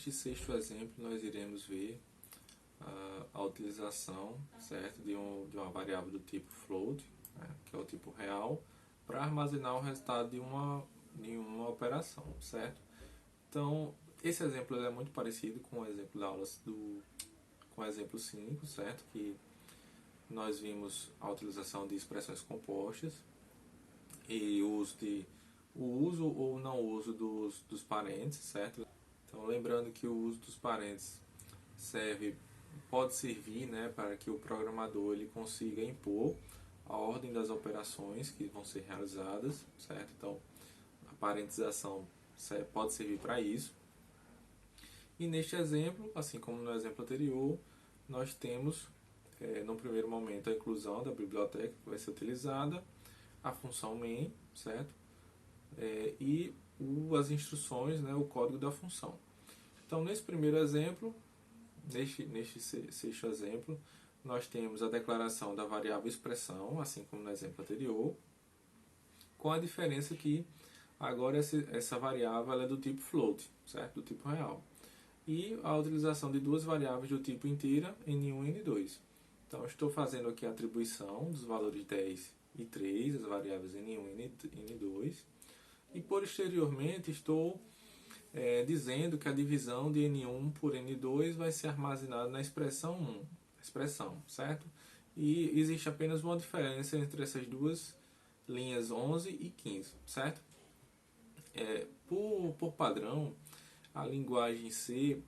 Neste sexto exemplo, nós iremos ver a utilização, certo, de uma variável do tipo float, né, que é o tipo real, para armazenar o resultado de uma operação, certo? Então, esse exemplo é muito parecido com o exemplo da aula com o exemplo 5, certo? Que nós vimos a utilização de expressões compostas e o uso ou não uso dos parênteses, certo? Então, lembrando que o uso dos parênteses pode servir, né, para que o programador ele consiga impor a ordem das operações que vão ser realizadas, certo? Então, a parentização pode servir para isso. E neste exemplo, assim como no exemplo anterior, nós temos, no primeiro momento, a inclusão da biblioteca que vai ser utilizada, a função main, certo? E as instruções, né, o código da função. Então, nesse primeiro exemplo, neste sexto exemplo, nós temos a declaração da variável expressão, assim como no exemplo anterior, com a diferença que agora essa variável ela é do tipo float, certo? Do tipo real. E a utilização de duas variáveis do tipo inteira, n1 e n2. Então, estou fazendo aqui a atribuição dos valores 10 e 3, as variáveis n1 e n2. E posteriormente estou dizendo que a divisão de n1 por n2 vai ser armazenada na expressão 1, certo? E existe apenas uma diferença entre essas duas linhas 11 e 15, certo? Por padrão, a linguagem C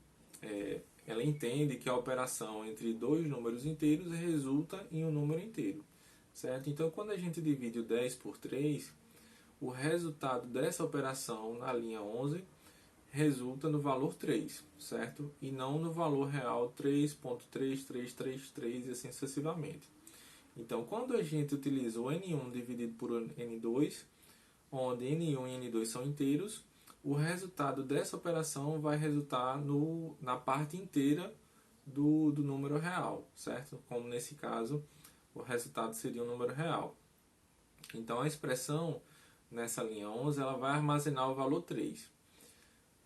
ela entende que a operação entre dois números inteiros resulta em um número inteiro, certo? Então, quando a gente divide o 10 por 3, o resultado dessa operação na linha 11 resulta no valor 3, certo? E não no valor real 3.3333 e assim sucessivamente. Então, quando a gente utiliza o n1 dividido por n2, onde n1 e n2 são inteiros, o resultado dessa operação vai resultar na parte inteira do número real, certo? Como nesse caso, o resultado seria um número real. Então, a expressão nessa linha 11 ela vai armazenar o valor 3.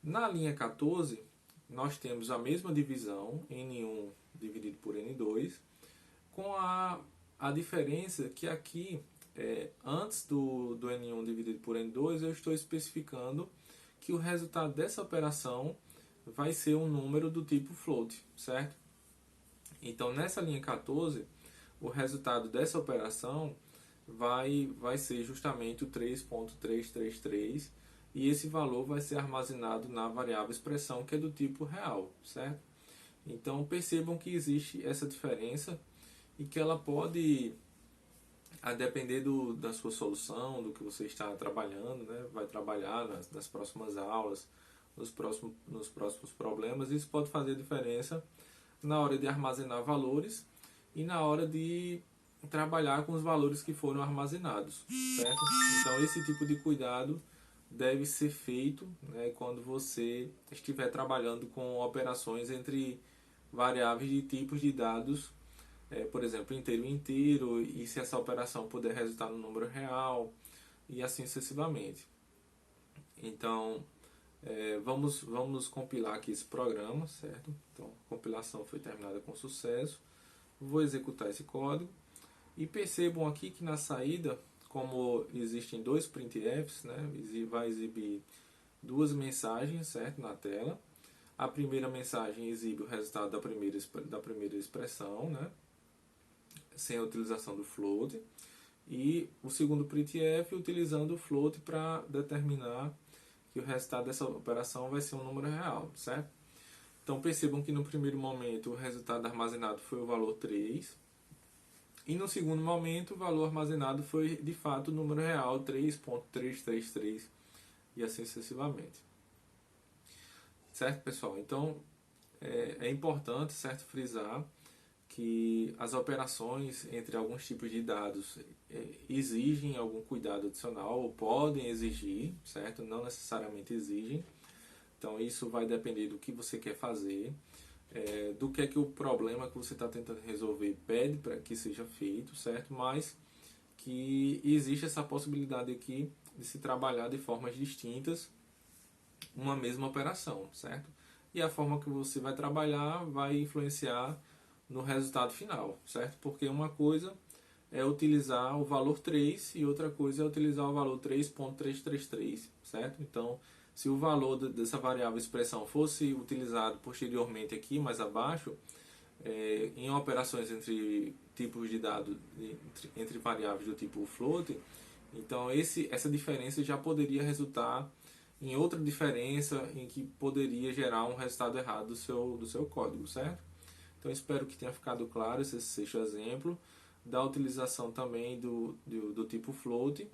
Na linha 14, nós temos a mesma divisão, n1 dividido por n2, com a diferença que aqui, antes do n1 dividido por n2, eu estou especificando que o resultado dessa operação vai ser um número do tipo float, certo? Então, nessa linha 14, o resultado dessa operação vai ser justamente o 3.333, e esse valor vai ser armazenado na variável expressão, que é do tipo real, certo? Então, percebam que existe essa diferença e que ela pode, a depender da sua solução, do que você está trabalhando, né? Vai trabalhar nas próximas aulas, nos próximos problemas. Isso pode fazer diferença na hora de armazenar valores e na hora de trabalhar com os valores que foram armazenados, certo? Então, esse tipo de cuidado deve ser feito, né, quando você estiver trabalhando com operações entre variáveis de tipos de dados, por exemplo, inteiro e inteiro, e se essa operação puder resultar no número real, e assim sucessivamente. Então, vamos compilar aqui esse programa, certo? Então, a compilação foi terminada com sucesso. Vou executar esse código. E percebam aqui que na saída, como existem dois printfs, né, vai exibir duas mensagens, certo, na tela. A primeira mensagem exibe o resultado da primeira expressão, né, sem a utilização do float. E o segundo printf utilizando o float para determinar que o resultado dessa operação vai ser um número real, certo? Então percebam que no primeiro momento o resultado armazenado foi o valor 3. E no segundo momento, o valor armazenado foi de fato o número real 3.333 e assim sucessivamente. Certo, pessoal? Então, é importante, certo, frisar que as operações entre alguns tipos de dados exigem algum cuidado adicional, ou podem exigir, certo? Não necessariamente exigem. Então, isso vai depender do que você quer fazer. Do que é que o problema que você está tentando resolver pede para que seja feito, certo? Mas que existe essa possibilidade aqui de se trabalhar de formas distintas uma mesma operação, certo? e a forma que você vai trabalhar vai influenciar no resultado final, certo? Porque uma coisa é utilizar o valor 3 e outra coisa é utilizar o valor 3.333, certo? Então, se o valor dessa variável expressão fosse utilizado posteriormente aqui, mais abaixo, em operações entre tipos de dados, entre variáveis do tipo float, então essa diferença já poderia resultar em outra diferença em que poderia gerar um resultado errado do seu código, certo? Então espero que tenha ficado claro esse sexto exemplo da utilização também do tipo float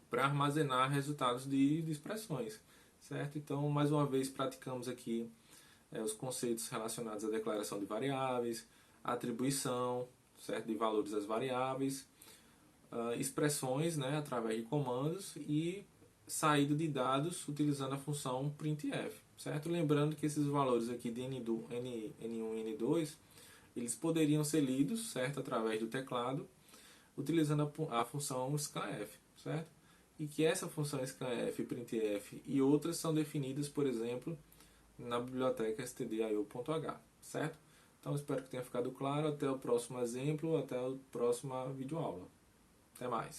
para armazenar resultados de expressões, certo? Então, mais uma vez, praticamos aqui os conceitos relacionados à declaração de variáveis, atribuição, certo, de valores às variáveis, expressões, né, através de comandos e saída de dados utilizando a função printf, certo? Lembrando que esses valores aqui de N1 e N2 eles poderiam ser lidos, certo, através do teclado utilizando a função scanf, certo? E que essa função scanf, printf e outras são definidas, por exemplo, na biblioteca stdio.h, certo? Então espero que tenha ficado claro. Até o próximo exemplo, até a próxima videoaula. Até mais.